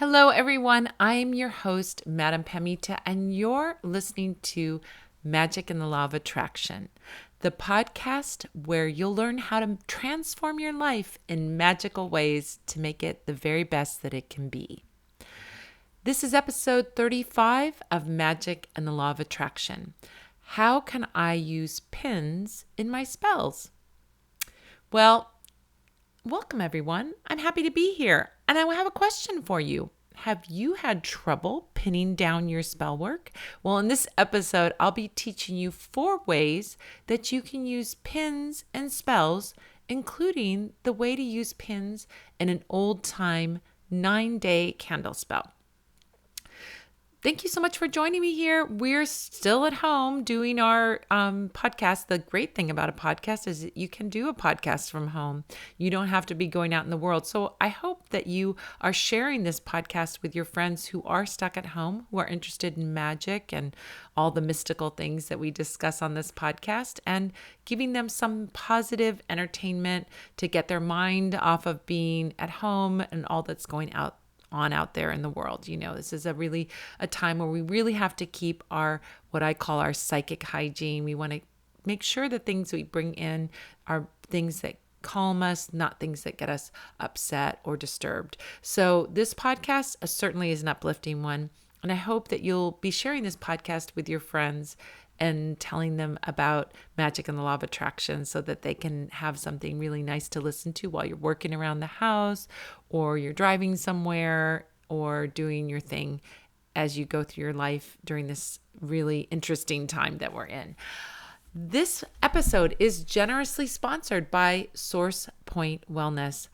Hello, everyone. I'm your host, Madam Pamita, and you're listening to Magic and the Law of Attraction, the podcast where you'll learn how to transform your life in magical ways to make it the very best that it can be. This is episode 35 of Magic and the Law of Attraction. How can I use pins in my spells? Well, welcome, everyone. I'm happy to be here. And I have a question for you. Have you had trouble pinning down your spell work? Well, in this episode, I'll be teaching you 4 ways that you can use pins and spells, including the way to use pins in an old-time 9-day candle spell. Thank you so much for joining me here. We're still at home doing our podcast. The great thing about a podcast is that you can do a podcast from home. You don't have to be going out in the world. So I hope that you are sharing this podcast with your friends who are stuck at home, who are interested in magic and all the mystical things that we discuss on this podcast, and giving them some positive entertainment to get their mind off of being at home and all that's going on out there in the world. You know, this is a time where we really have to keep what I call our psychic hygiene. We want to make sure the things we bring in are things that calm us, not things that get us upset or disturbed. So this podcast certainly is an uplifting one. And I hope that you'll be sharing this podcast with your friends and telling them about magic and the law of attraction so that they can have something really nice to listen to while you're working around the house or you're driving somewhere or doing your thing as you go through your life during this really interesting time that we're in. This episode is generously sponsored by Source Point Wellness.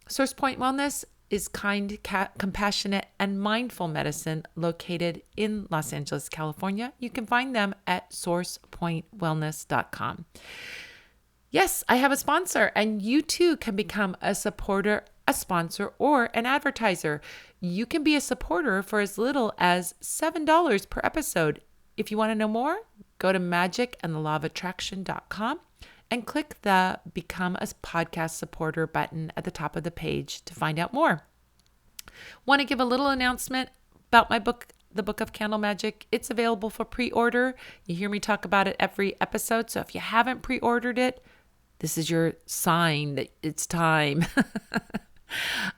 Source Point Wellness is kind, compassionate, and mindful medicine located in Los Angeles, California. You can find them at sourcepointwellness.com. Yes, I have a sponsor, and you too can become a supporter, a sponsor, or an advertiser. You can be a supporter for as little as $7 per episode. If you want to know more, go to magicandthelawofattraction.com and click the Become a Podcast Supporter button at the top of the page to find out more. Want to give a little announcement about my book, The Book of Candle Magic. It's available for pre-order. You hear me talk about it every episode. So if you haven't pre-ordered it, this is your sign that it's time.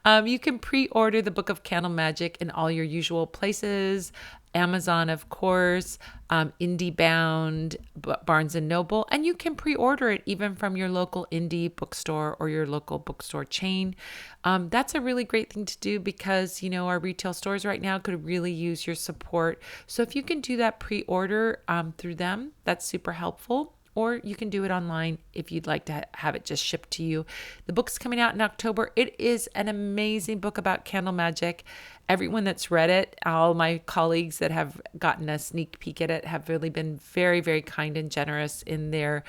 You can pre-order the Book of Candle Magic in all your usual places. Amazon, of course, IndieBound, Barnes & Noble, and you can pre-order it even from your local indie bookstore or your local bookstore chain. That's a really great thing to do because, you know, our retail stores right now could really use your support. So if you can do that pre-order through them, that's super helpful. Or you can do it online if you'd like to have it just shipped to you. The book's coming out in October. It is an amazing book about candle magic. Everyone that's read it, all my colleagues that have gotten a sneak peek at it have really been very, very kind and generous in their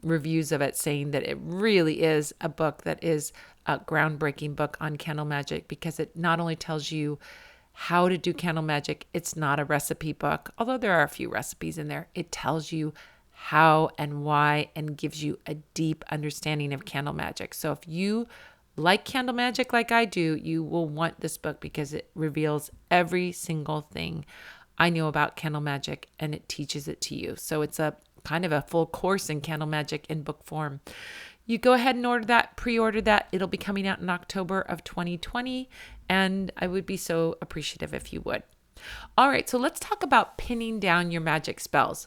reviews of it, saying that it really is a book that is a groundbreaking book on candle magic because it not only tells you how to do candle magic, it's not a recipe book, although there are a few recipes in there. It tells you how and why and gives you a deep understanding of candle magic. So if you like candle magic like I do, you will want this book because it reveals every single thing I know about candle magic and it teaches it to you. So it's a kind of a full course in candle magic in book form. You go ahead and order that, pre-order that. It'll be coming out in October of 2020, and I would be so appreciative if you would. All right, so let's talk about pinning down your magic spells.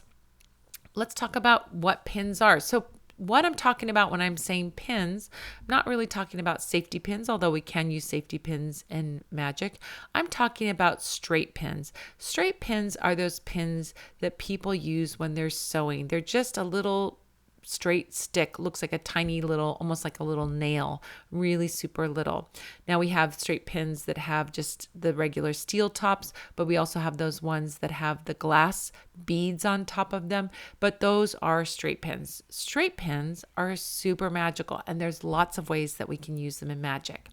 Let's talk about what pins are. So what I'm talking about when I'm saying pins, I'm not really talking about safety pins, although we can use safety pins in magic. I'm talking about straight pins. Straight pins are those pins that people use when they're sewing. They're just a little straight stick, looks like a tiny little, almost like a little nail, really super little. Now we have straight pins that have just the regular steel tops, but we also have those ones that have the glass beads on top of them, but those are straight pins. Straight pins are super magical, and there's lots of ways that we can use them in magic.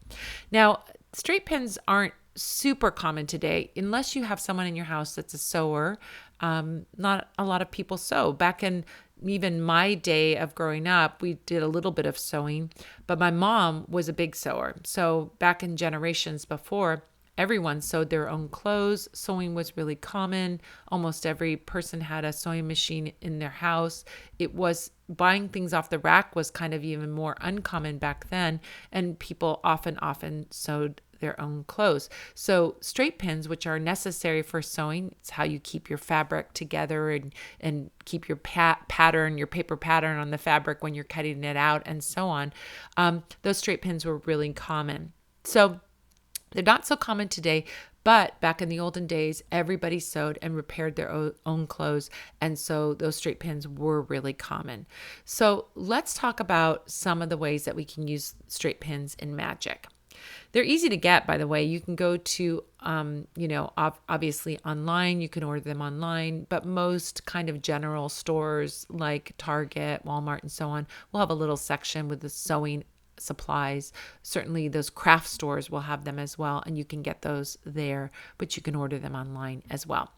Now, straight pins aren't super common today unless you have someone in your house that's a sewer. Not a lot of people sew. Back in even my day of growing up, we did a little bit of sewing, but my mom was a big sewer. So back in generations before, Everyone sewed their own clothes. Sewing was really common. Almost every person had a sewing machine in their house. It was buying things off the rack was kind of even more uncommon back then, and people often sewed their own clothes. So straight pins, which are necessary for sewing, it's how you keep your fabric together and keep your pattern, your paper pattern on the fabric when you're cutting it out and so on. Those straight pins were really common. So they're not so common today, but back in the olden days, everybody sewed and repaired their own clothes. And so those straight pins were really common. So let's talk about some of the ways that we can use straight pins in magic. They're easy to get, by the way. You can go to, obviously online. You can order them online, but most kind of general stores like Target, Walmart, and so on will have a little section with the sewing supplies. Certainly those craft stores will have them as well, and you can get those there, but you can order them online as well.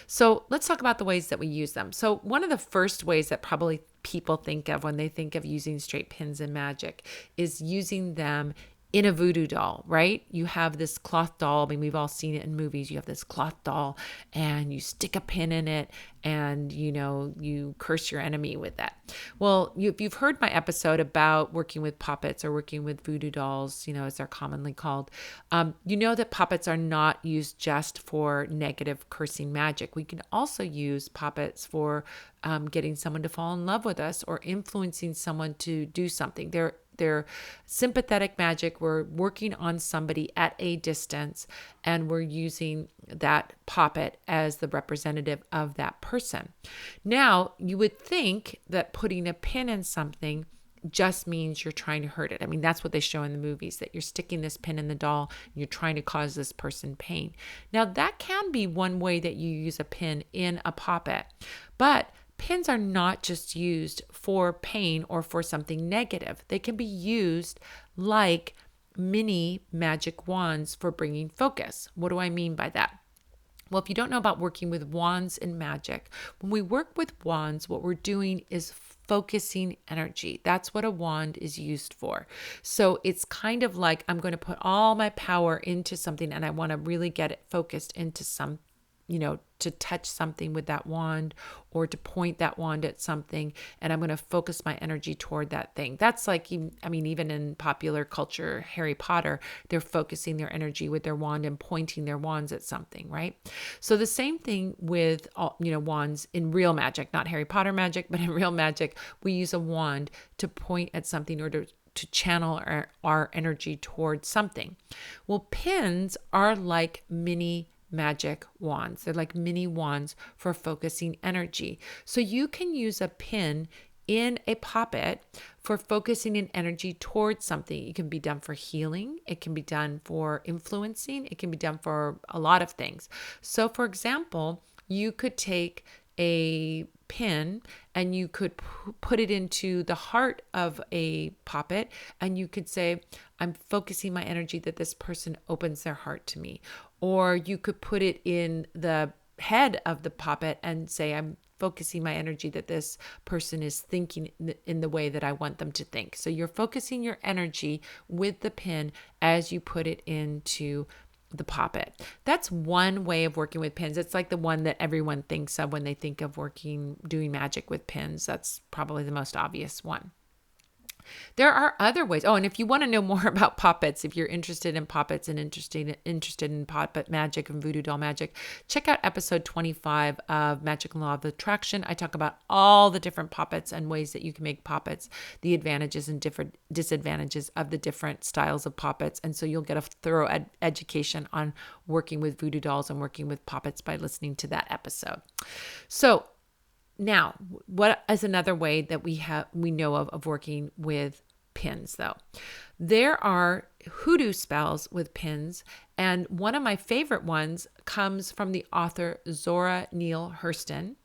So let's talk about the ways that we use them. So one of the first ways that probably people think of when they think of using straight pins in magic is using them in a voodoo doll, right? You have this cloth doll. I mean, we've all seen it in movies. You have this cloth doll and you stick a pin in it and, you curse your enemy with that. Well, if you've heard my episode about working with poppets or working with voodoo dolls, as they're commonly called, you know that poppets are not used just for negative cursing magic. We can also use poppets for getting someone to fall in love with us or influencing someone to do something. They're sympathetic magic. We're working on somebody at a distance, and we're using that poppet as the representative of that person. Now, you would think that putting a pin in something just means you're trying to hurt it. I mean, that's what they show in the movies, that you're sticking this pin in the doll and you're trying to cause this person pain. Now, that can be one way that you use a pin in a poppet, but pins are not just used for pain or for something negative. They can be used like mini magic wands for bringing focus. What do I mean by that? Well, if you don't know about working with wands in magic, when we work with wands, what we're doing is focusing energy. That's what a wand is used for. So it's kind of like I'm going to put all my power into something and I want to really get it focused into some, to touch something with that wand or to point that wand at something, and I'm going to focus my energy toward that thing. That's like, even in popular culture, Harry Potter, they're focusing their energy with their wand and pointing their wands at something, right? So the same thing with, wands in real magic, not Harry Potter magic, but in real magic, we use a wand to point at something or to channel our energy towards something. Well, pins are like mini magic wands. They're like mini wands for focusing energy. So you can use a pin in a poppet for focusing in energy towards something. It can be done for healing. It can be done for influencing. It can be done for a lot of things. So for example, you could take a pin and you could put it into the heart of a poppet and you could say, I'm focusing my energy that this person opens their heart to me. Or you could put it in the head of the poppet and say, I'm focusing my energy that this person is thinking in the way that I want them to think. So you're focusing your energy with the pin as you put it into the poppet. That's one way of working with pins. It's like the one that everyone thinks of when they think of doing magic with pins. That's probably the most obvious one. There are other ways. Oh, and if you want to know more about poppets, if you're interested in poppets and interested in poppet magic and voodoo doll magic, check out episode 25 of Magic and Law of Attraction. I talk about all the different poppets and ways that you can make poppets, the advantages and different disadvantages of the different styles of poppets. And so you'll get a thorough education on working with voodoo dolls and working with poppets by listening to that episode. So now, what is another way that we know of working with pins, though? There are hoodoo spells with pins, and one of my favorite ones comes from the author Zora Neale Hurston.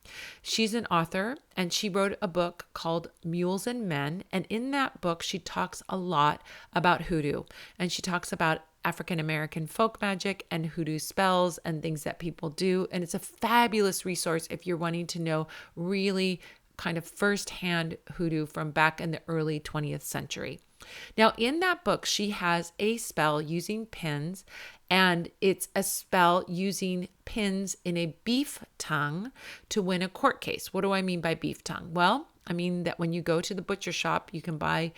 She's an author, and she wrote a book called Mules and Men, and in that book, she talks a lot about hoodoo, and she talks about African-American folk magic and hoodoo spells and things that people do. And it's a fabulous resource if you're wanting to know really kind of firsthand hoodoo from back in the early 20th century. Now, in that book, she has a spell using pins, and it's a spell using pins in a beef tongue to win a court case. What do I mean by beef tongue? Well, I mean that when you go to the butcher shop, you can buy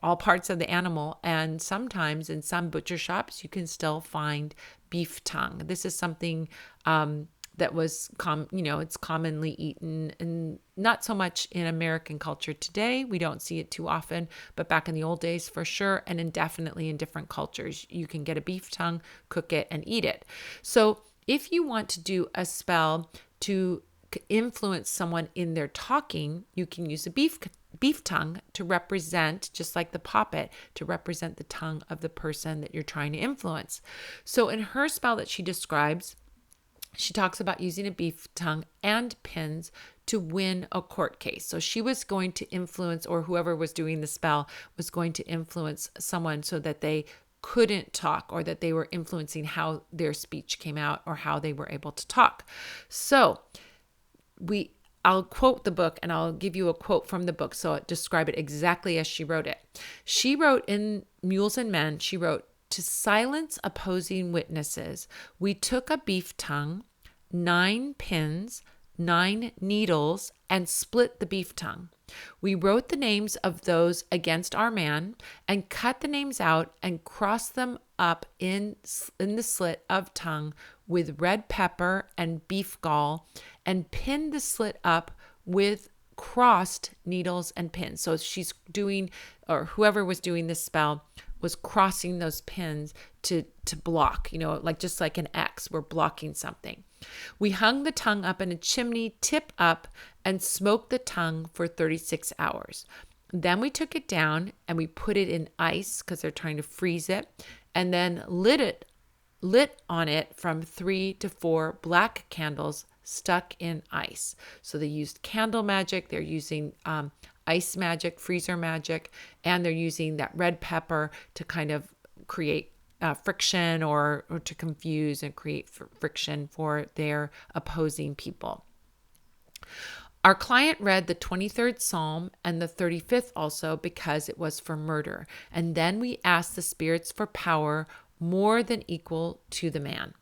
all parts of the animal, and sometimes in some butcher shops, you can still find beef tongue. This is something that was it's commonly eaten, and not so much in American culture today. We don't see it too often, but back in the old days for sure, and indefinitely in different cultures, you can get a beef tongue, cook it, and eat it. So if you want to do a spell to influence someone in their talking, you can use a beef tongue to represent, just like the poppet, to represent the tongue of the person that you're trying to influence. So in her spell that she describes, she talks about using a beef tongue and pins to win a court case. So she was going to influence, or whoever was doing the spell was going to influence someone so that they couldn't talk, or that they were influencing how their speech came out or how they were able to talk. So I'll quote the book, and I'll give you a quote from the book. So I'll describe it exactly as she wrote it. She wrote in Mules and Men, she wrote, "To silence opposing witnesses, we took a beef tongue, 9 pins, 9 needles, and split the beef tongue. We wrote the names of those against our man and cut the names out and crossed them up in the slit of tongue with red pepper and beef gall, and pinned the slit up with crossed needles and pins." So she's doing, or whoever was doing this spell was crossing those pins to block, like just like an X, we're blocking something. "We hung the tongue up in a chimney tip up and smoked the tongue for 36 hours. Then we took it down and we put it in ice because they're trying to freeze it, and then lit on it from 3 to 4 black candles stuck in ice." So they used candle magic, they're using ice magic, freezer magic, and they're using that red pepper to kind of create friction or to confuse and create friction for their opposing people. "Our client read the 23rd Psalm and the 35th also because it was for murder. And then we asked the spirits for power more than equal to the man."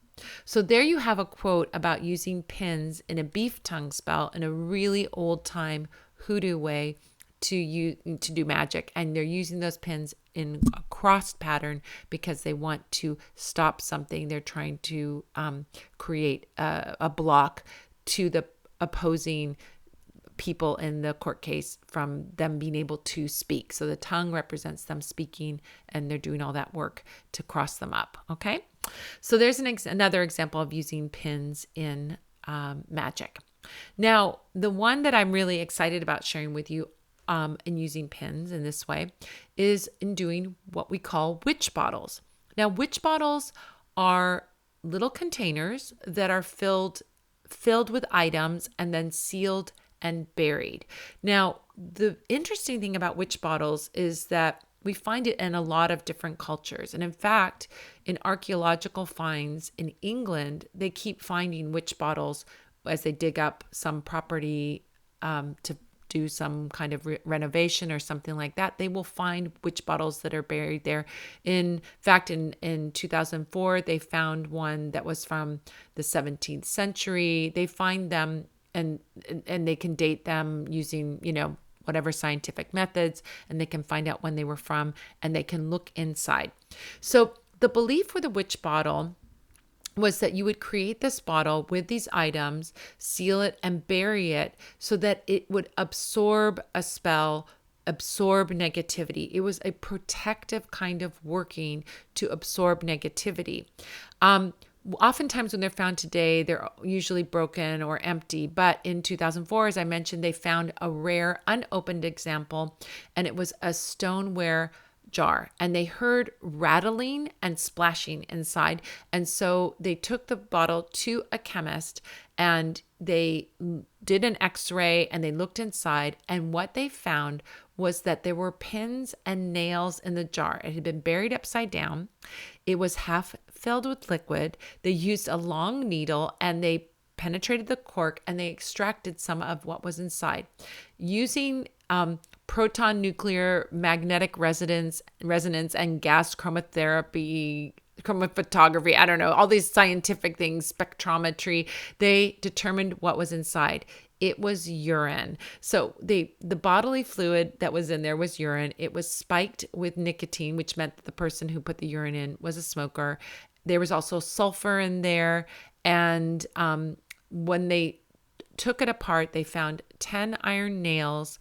So there you have a quote about using pins in a beef tongue spell in a really old time hoodoo way to do magic. And they're using those pins in a crossed pattern because they want to stop something. They're trying to create a block to the opposing people in the court case from them being able to speak. So the tongue represents them speaking, and they're doing all that work to cross them up. Okay. So there's another example of using pins in magic. Now, the one that I'm really excited about sharing with you in using pins in this way is in doing what we call witch bottles. Now, witch bottles are little containers that are filled with items and then sealed and buried. Now, the interesting thing about witch bottles is that we find it in a lot of different cultures. And in fact, in archaeological finds in England, they keep finding witch bottles as they dig up some property to do some kind of renovation or something like that. They will find witch bottles that are buried there. In fact, in 2004, they found one that was from the 17th century. They find them and they can date them using, whatever scientific methods, and they can find out when they were from, and they can look inside. So the belief with a witch bottle was that you would create this bottle with these items, seal it, and bury it so that it would absorb a spell, absorb negativity. It was a protective kind of working to absorb negativity. Oftentimes when they're found today, they're usually broken or empty. But in 2004, as I mentioned, they found a rare unopened example, and it was a stoneware jar, and they heard rattling and splashing inside. And so they took the bottle to a chemist, and they did an x-ray, and they looked inside, and what they found was that there were pins and nails in the jar. It had been buried upside down. It was half filled with liquid. They used a long needle, and they penetrated the cork, and they extracted some of what was inside. Using proton nuclear magnetic resonance and gas chromatherapy, chromaphotography, I don't know, all these scientific things, spectrometry, they determined what was inside. It was urine. So the bodily fluid that was in there was urine. It was spiked with nicotine, which meant that the person who put the urine in was a smoker. There was also sulfur in there. And when they took it apart, they found 10 iron nails.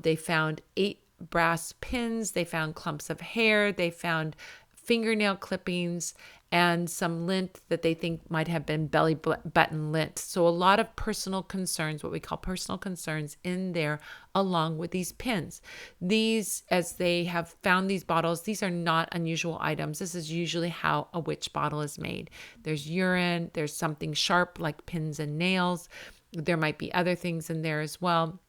They found 8 brass pins. They found clumps of hair. They found fingernail clippings and some lint that they think might have been belly button lint. So a lot of personal concerns, what we call personal concerns, in there along with these pins. These, as they have found these bottles, these are not unusual items. This is usually how a witch bottle is made. There's urine, there's something sharp like pins and nails. There might be other things in there as well.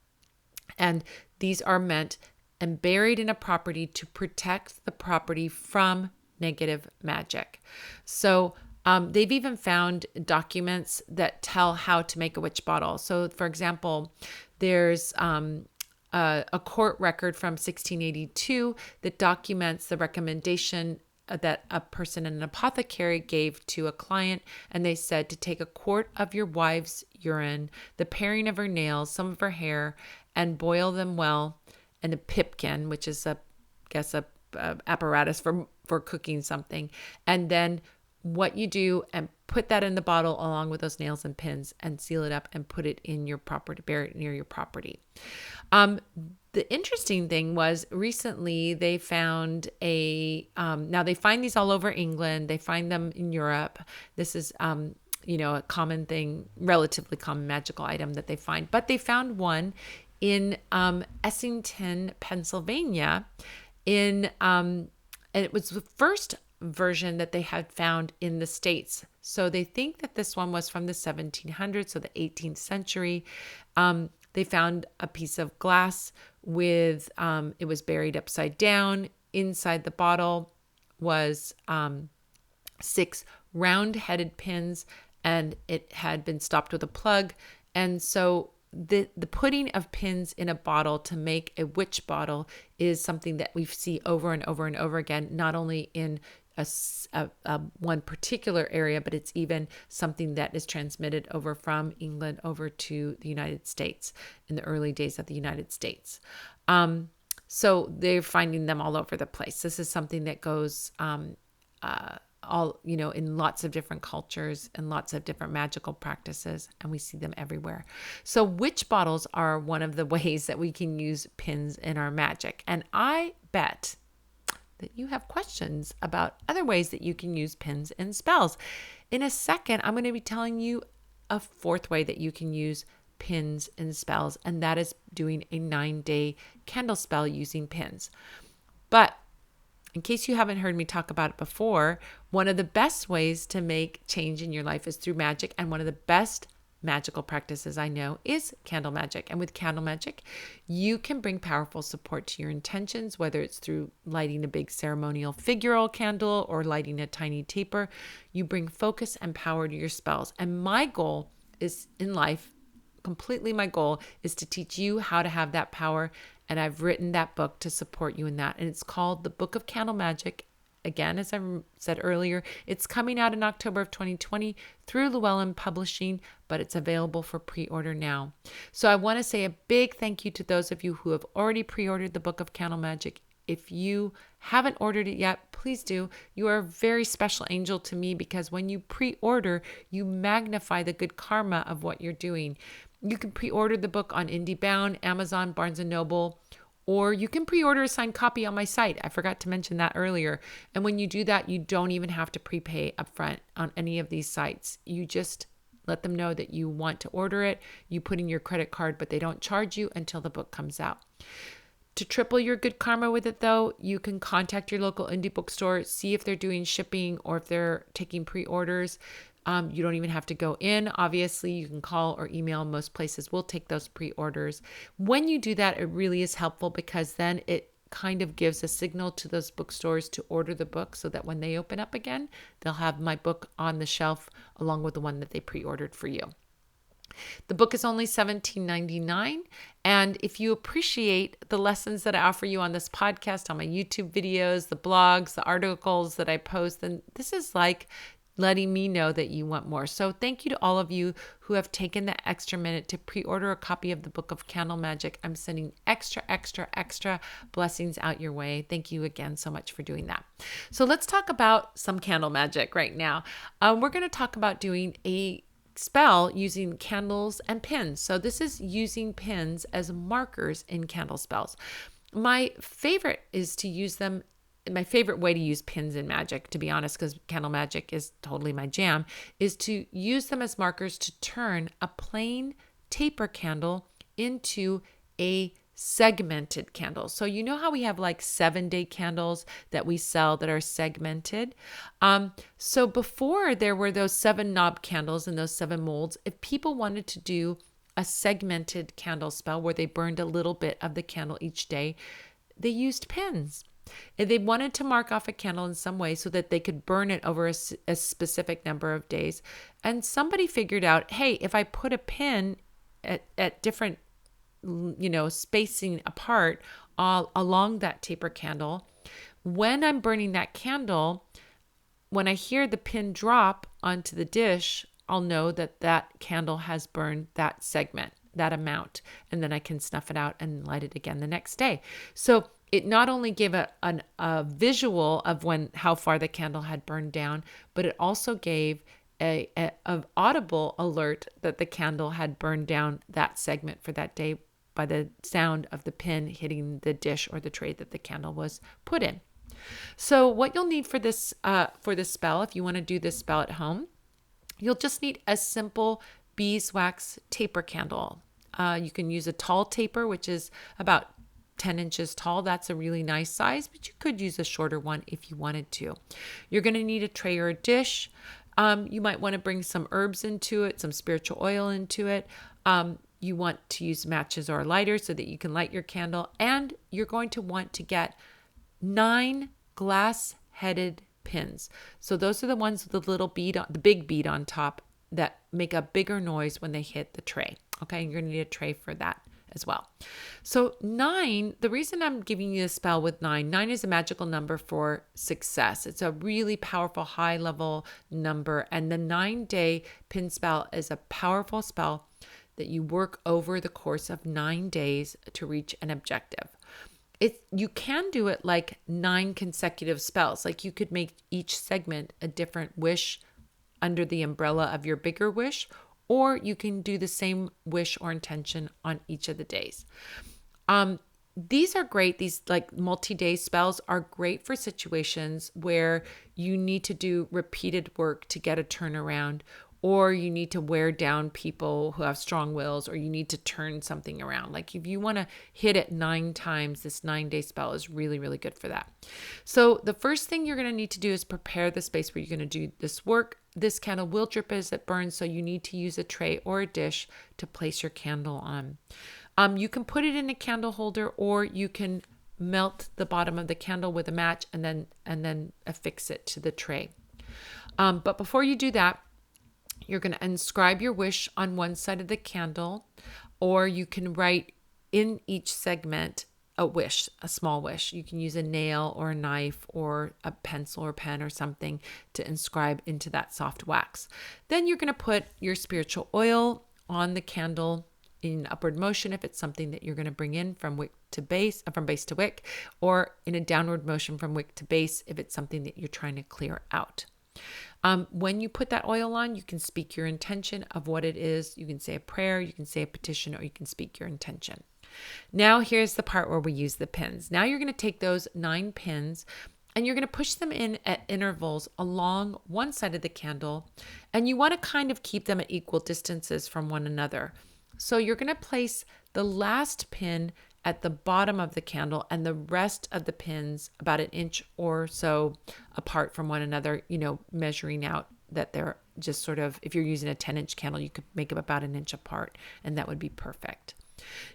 And these are meant and buried in a property to protect the property from negative magic. So they've even found documents that tell how to make a witch bottle. So, for example, there's a court record from 1682 that documents the recommendation that a person in an apothecary gave to a client, and they said to take a quart of your wife's urine, the paring of her nails, some of her hair, and boil them well in a pipkin, which is a apparatus for cooking something. And then what you do, and put that in the bottle along with those nails and pins, and seal it up and put it in your property, bury it near your property. The interesting thing was recently they found now they find these all over England. They find them in Europe. This is, a common thing, relatively common magical item that they find. But they found one in Essington, Pennsylvania, and it was the first version that they had found in the States. So they think that this one was from the 1700s, so the 18th century. They found a piece of glass with, it was buried upside down. Inside the bottle was 6 round-headed pins, and it had been stopped with a plug. And so the putting of pins in a bottle to make a witch bottle is something that we see over and over and over again, not only in one particular area, but it's even something that is transmitted over from England over to the United States in the early days of the United States. So they're finding them all over the place. This is something that goes in lots of different cultures and lots of different magical practices, and we see them everywhere. So witch bottles are one of the ways that we can use pins in our magic. And I bet that you have questions about other ways that you can use pins in spells. In a second, I'm going to be telling you a 4th way that you can use pins in spells, and that is doing a 9-day candle spell using pins. But in case you haven't heard me talk about it before, one of the best ways to make change in your life is through magic, and one of the best magical practices I know is candle magic. And with candle magic, you can bring powerful support to your intentions, whether it's through lighting a big ceremonial figural candle or lighting a tiny taper. You bring focus and power to your spells. And my goal is in life, completely my goal is to teach you how to have that power. And I've written that book to support you in that. And it's called The Book of Candle Magic. Again, as I said earlier, it's coming out in October of 2020 through Llewellyn Publishing, but it's available for pre-order now. So I want to say a big thank you to those of you who have already pre-ordered the Book of Candle Magic. If you haven't ordered it yet, please do. You are a very special angel to me, because when you pre-order, you magnify the good karma of what you're doing. You can pre-order the book on IndieBound, Amazon, Barnes & Noble, or you can pre-order a signed copy on my site. I forgot to mention that earlier. And when you do that, you don't even have to prepay upfront on any of these sites. You just let them know that you want to order it. You put in your credit card, but they don't charge you until the book comes out. To triple your good karma with it, though, you can contact your local indie bookstore, see if they're doing shipping or if they're taking pre-orders. You don't even have to go in. Obviously, you can call or email. Most places will take those pre-orders. When you do that, it really is helpful, because then it kind of gives a signal to those bookstores to order the book, so that when they open up again, they'll have my book on the shelf along with the one that they pre-ordered for you. The book is only $17.99. And if you appreciate the lessons that I offer you on this podcast, on my YouTube videos, the blogs, the articles that I post, then this is like letting me know that you want more. So thank you to all of you who have taken the extra minute to pre-order a copy of the Book of Candle Magic. I'm sending extra blessings out your way. Thank you again so much for doing that. So let's talk about some candle magic right now. We're going to talk about doing a spell using candles and pins. So this is using pins as markers in candle spells. My favorite is to use them. My favorite way to use pins in magic, to be honest, because candle magic is totally my jam, is to use them as markers to turn a plain taper candle into a segmented candle. So you know how we have like 7-day candles that we sell that are segmented? So before there were those 7 knob candles and those 7 molds, if people wanted to do a segmented candle spell where they burned a little bit of the candle each day, they used pins. And they wanted to mark off a candle in some way so that they could burn it over a specific number of days. And somebody figured out, hey, if I put a pin at different, spacing apart all along that taper candle, when I'm burning that candle, when I hear the pin drop onto the dish, I'll know that that candle has burned that segment, that amount, and then I can snuff it out and light it again the next day. So it not only gave a visual of how far the candle had burned down, but it also gave an audible alert that the candle had burned down that segment for that day by the sound of the pin hitting the dish or the tray that the candle was put in. So what you'll need for this spell, if you want to do this spell at home, you'll just need a simple beeswax taper candle. You can use a tall taper, which is about 10 inches tall. That's a really nice size, but you could use a shorter one if you wanted to. You're going to need a tray or a dish. You might want to bring some herbs into it, some spiritual oil into it. You want to use matches or a lighter so that you can light your candle. And you're going to want to get 9 glass-headed pins. So those are the ones with the little bead, the big bead on top that make a bigger noise when they hit the tray. Okay, you're going to need a tray for that as well. So 9, the reason I'm giving you a spell with 9 is a magical number for success. It's a really powerful high level number. And the 9-day pin spell is a powerful spell that you work over the course of 9 days to reach an objective. You can do it like 9 consecutive spells. Like you could make each segment a different wish under the umbrella of your bigger wish, or you can do the same wish or intention on each of the days. These are great. These like multi-day spells are great for situations where you need to do repeated work to get a turnaround, or you need to wear down people who have strong wills, or you need to turn something around. Like if you want to hit it 9 times, this 9-day spell is really, really good for that. So the first thing you're going to need to do is prepare the space where you're going to do this work. This candle will drip as it burns, so you need to use a tray or a dish to place your candle on. You can put it in a candle holder, or you can melt the bottom of the candle with a match and then affix it to the tray. But before you do that, you're going to inscribe your wish on one side of the candle, or you can write in each segment a wish, a small wish. You can use a nail or a knife or a pencil or pen or something to inscribe into that soft wax. Then you're going to put your spiritual oil on the candle in upward motion if it's something that you're going to bring in from wick to base, from base to wick, or in a downward motion from wick to base if it's something that you're trying to clear out. When you put that oil on, you can speak your intention of what it is. You can say a prayer, you can say a petition, or you can speak your intention. Now here's the part where we use the pins. Now you're going to take those 9 pins and you're going to push them in at intervals along one side of the candle, and you want to kind of keep them at equal distances from one another. So you're going to place the last pin at the bottom of the candle and the rest of the pins about 1 inch or so apart from one another, measuring out that they're just sort of, if you're using a 10-inch candle, you could make them about 1 inch apart, and that would be perfect.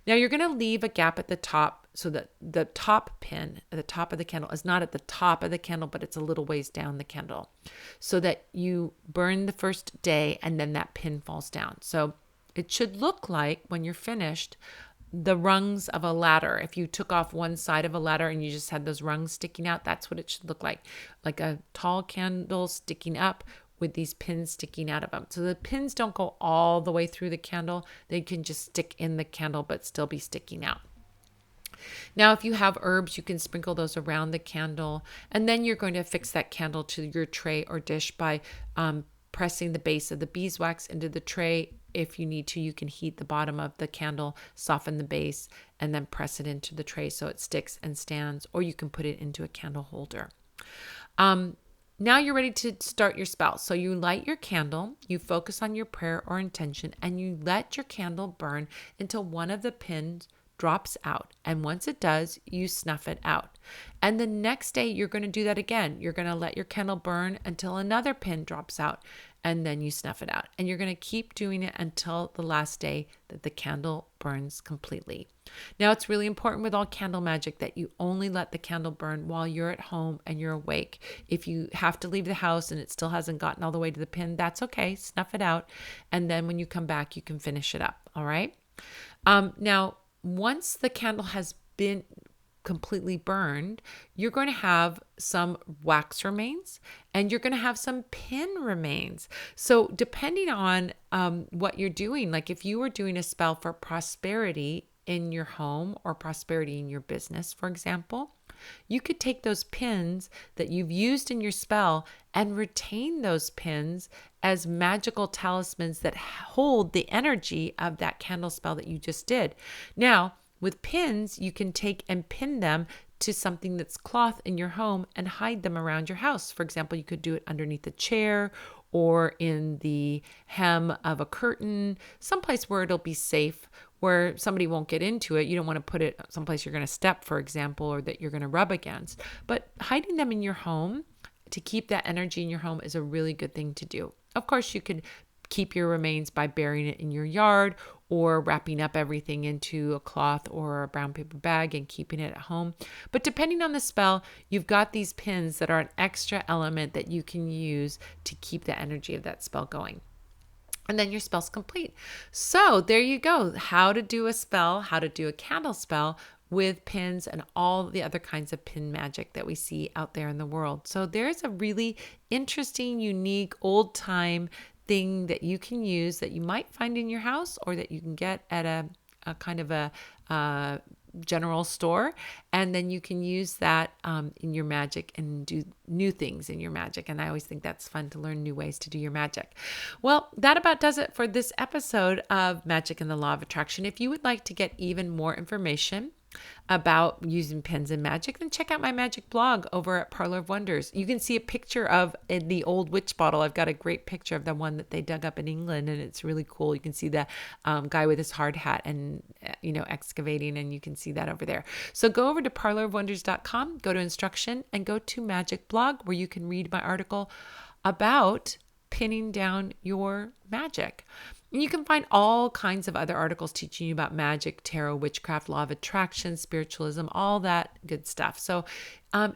Now you're going to leave a gap at the top so that the top pin at the top of the candle is not at the top of the candle, but it's a little ways down the candle, so that you burn the first day and then that pin falls down. So it should look like, when you're finished, the rungs of a ladder. If you took off one side of a ladder and you just had those rungs sticking out, that's what it should look like a tall candle sticking up with these pins sticking out of them. So the pins don't go all the way through the candle. They can just stick in the candle but still be sticking out. Now, if you have herbs, you can sprinkle those around the candle, and then you're going to affix that candle to your tray or dish by pressing the base of the beeswax into the tray. If you need to, you can heat the bottom of the candle, soften the base, and then press it into the tray so it sticks and stands, or you can put it into a candle holder. Now you're ready to start your spell. So you light your candle, you focus on your prayer or intention, and you let your candle burn until one of the pins drops out. And once it does, you snuff it out. And the next day, you're going to do that again. You're going to let your candle burn until another pin drops out, and then you snuff it out. And you're going to keep doing it until the last day that the candle burns completely. Now, it's really important with all candle magic that you only let the candle burn while you're at home and you're awake. If you have to leave the house and it still hasn't gotten all the way to the pin, that's okay. Snuff it out. And then when you come back, you can finish it up. All right. Now, once the candle has been completely burned, you're going to have some wax remains and you're going to have some pin remains. So depending on what you're doing, like if you were doing a spell for prosperity in your home or prosperity in your business, for example, you could take those pins that you've used in your spell and retain those pins as magical talismans that hold the energy of that candle spell that you just did. Now, with pins, you can take and pin them to something that's cloth in your home and hide them around your house. For example, you could do it underneath a chair or in the hem of a curtain, someplace where it'll be safe, where somebody won't get into it. You don't want to put it someplace you're going to step, for example, or that you're going to rub against. But hiding them in your home to keep that energy in your home is a really good thing to do. Of course, you could keep your remains by burying it in your yard or wrapping up everything into a cloth or a brown paper bag and keeping it at home. But depending on the spell, you've got these pins that are an extra element that you can use to keep the energy of that spell going. And then your spell's complete. So there you go. How to do a spell, how to do a candle spell with pins and all the other kinds of pin magic that we see out there in the world. So there's a really interesting, unique, old time thing that you can use that you might find in your house or that you can get at a kind of a general store. And then you can use that in your magic and do new things in your magic. And I always think that's fun to learn new ways to do your magic. Well, that about does it for this episode of Magic and the Law of Attraction. If you would like to get even more information about using pins and magic, then check out my magic blog over at Parlor of Wonders. You can see a picture of the old witch bottle. I've got a great picture of the one that they dug up in England, and it's really cool. You can see the guy with his hard hat and excavating, and you can see that over there. So go over to parlorofwonders.com, go to instruction, and go to magic blog, where you can read my article about pinning down your magic. And you can find all kinds of other articles teaching you about magic, tarot, witchcraft, law of attraction, spiritualism, all that good stuff. So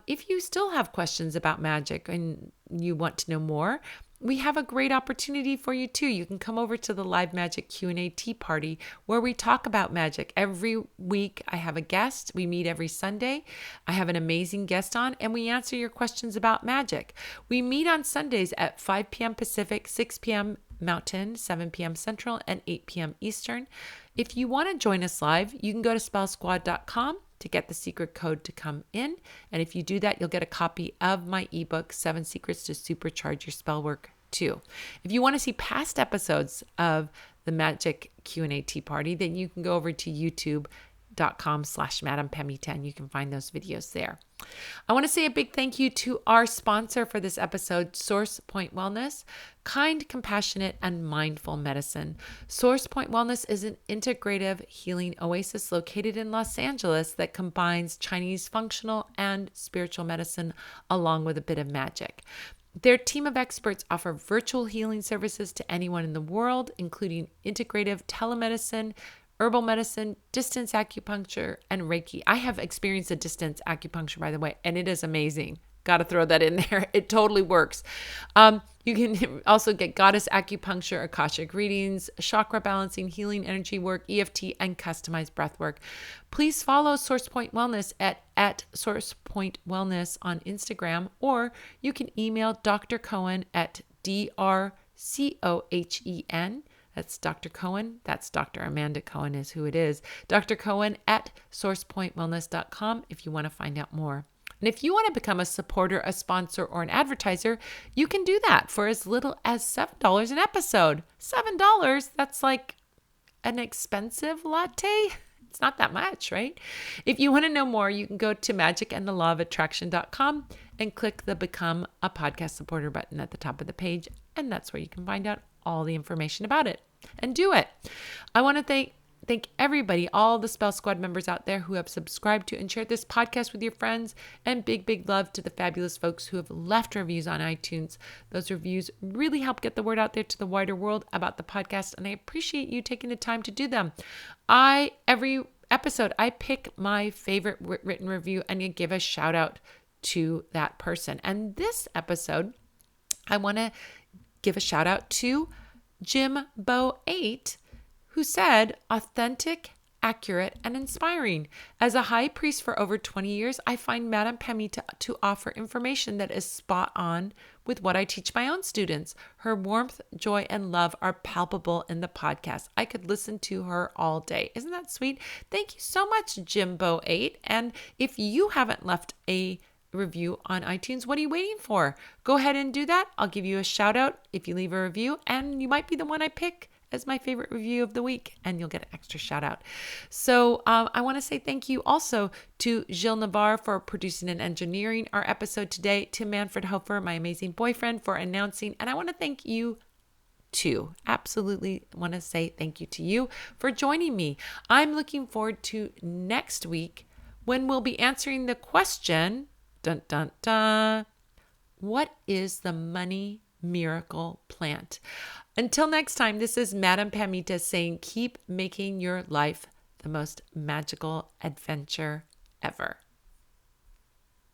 if you still have questions about magic and you want to know more, we have a great opportunity for you too. You can come over to the live magic Q&A tea party where we talk about magic. Every week I have a guest. We meet every Sunday. I have an amazing guest on and we answer your questions about magic. We meet on Sundays at 5 p.m. Pacific, 6 p.m. Mountain, 7 p.m. Central, and 8 p.m. Eastern. If you want to join us live, you can go to spellsquad.com to get the secret code to come in. And if you do that, you'll get a copy of my ebook, 7 Secrets to Supercharge Your Spellwork too. If you want to see past episodes of the Magic Q&A Tea Party, then you can go over to youtube.com/MadamePemmy10. You can find those videos there. I want to say a big thank you to our sponsor for this episode, Source Point Wellness, kind, compassionate, and mindful medicine. Source Point Wellness is an integrative healing oasis located in Los Angeles that combines Chinese functional and spiritual medicine along with a bit of magic. Their team of experts offer virtual healing services to anyone in the world, including integrative telemedicine, herbal medicine, distance acupuncture, and Reiki. I have experienced a distance acupuncture, by the way, and it is amazing. Got to throw that in there. It totally works. You can also get goddess acupuncture, Akashic readings, chakra balancing, healing energy work, EFT, and customized breath work. Please follow SourcePoint Wellness at SourcePoint Wellness on Instagram, or you can email Dr. Cohen at DrCohen. That's Dr. Cohen. That's Dr. Amanda Cohen is who it is. Dr. Cohen at sourcepointwellness.com if you want to find out more. And if you want to become a supporter, a sponsor, or an advertiser, you can do that for as little as $7 an episode. $7, that's like an expensive latte. It's not that much, right? If you want to know more, you can go to magicandthelawofattraction.com and click the Become a Podcast Supporter button at the top of the page. And that's where you can find out all the information about it and do it. I want to thank everybody, all the Spell Squad members out there who have subscribed to and shared this podcast with your friends, and big love to the fabulous folks who have left reviews on iTunes. Those reviews really help get the word out there to the wider world about the podcast, and I appreciate you taking the time to do them. Every episode, I pick my favorite written review and you give a shout out to that person. And this episode, I want to give a shout out to Jimbo8, who said, authentic, accurate, and inspiring. As a high priest for over 20 years, I find Madame Pamita to offer information that is spot on with what I teach my own students. Her warmth, joy, and love are palpable in the podcast. I could listen to her all day. Isn't that sweet? Thank you so much, Jimbo8. And if you haven't left a review on iTunes, what are you waiting for? Go ahead and do that. I'll give you a shout out if you leave a review, and you might be the one I pick as my favorite review of the week, and you'll get an extra shout out. So I want to say thank you also to Gilles Navarre for producing and engineering our episode today, to Manfred Hofer, my amazing boyfriend, for announcing, and I want to thank you too. Absolutely want to say thank you to you for joining me. I'm looking forward to next week when we'll be answering the question, dun dun dun, what is the money miracle plant? Until next time, this is Madame Pamita saying, keep making your life the most magical adventure ever.